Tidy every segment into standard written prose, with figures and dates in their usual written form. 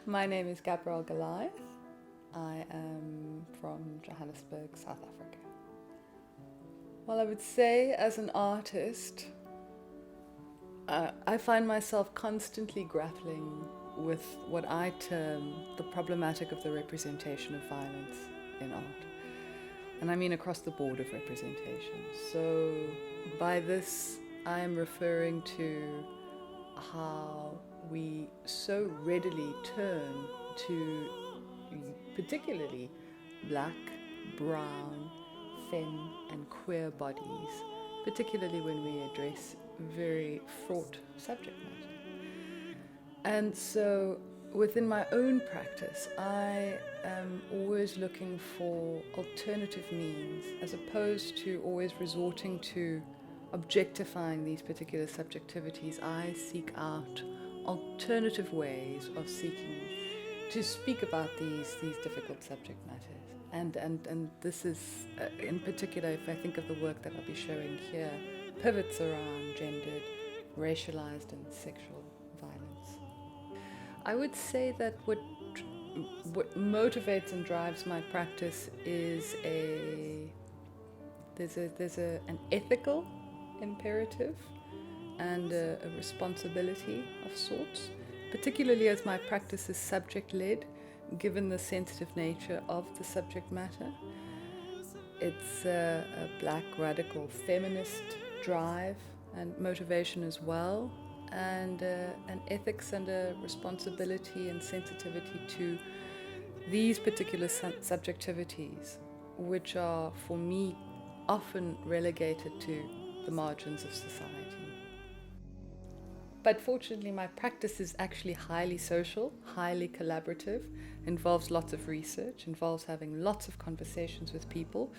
My name is Gabrielle Goliath. I am from Johannesburg, South Africa. Well, I would say as an artist, I find myself constantly grappling with what I term the problematic of the representation of violence in art. And I mean across the board of representation. So by this, I am referring to how we so readily turn to particularly black, brown, femme and queer bodies, particularly when we address very fraught subject matter. And so within my own practice, I am always looking for alternative means as opposed to always resorting to objectifying these particular subjectivities. I seek out alternative ways of seeking to speak about these difficult subject matters. And this is, in particular, if I think of the work that I'll be showing here, pivots around gendered, racialized and sexual violence. I would say that what motivates and drives my practice is there's an ethical imperative and a responsibility of sorts, particularly as my practice is subject-led, given the sensitive nature of the subject matter. It's a black radical feminist drive and motivation as well, and an ethics and a responsibility and sensitivity to these particular subjectivities, which are for me often relegated to the margins of society. But fortunately, my practice is actually highly social, highly collaborative, involves lots of research, involves having lots of conversations with people.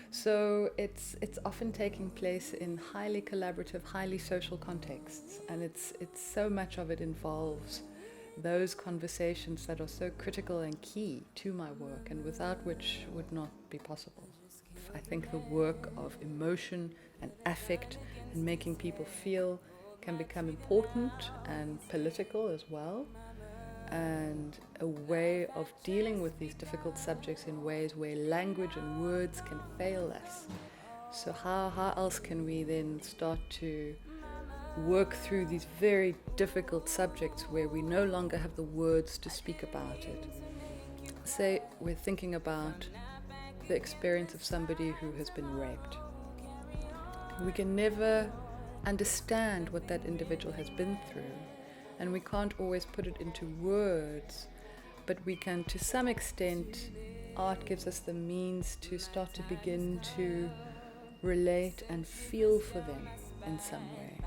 So it's often taking place in highly collaborative, highly social contexts, and it's so much of it involves those conversations that are so critical and key to my work, and without which would not be possible. I think the work of emotion and affect and making people feel can become important and political as well, and a way of dealing with these difficult subjects in ways where language and words can fail us. So how else can we then start to work through these very difficult subjects where we no longer have the words to speak about it? Say we're thinking about the experience of somebody who has been raped. We can never understand what that individual has been through, and we can't always put it into words, but we can, to some extent, art gives us the means to start to begin to relate and feel for them in some way.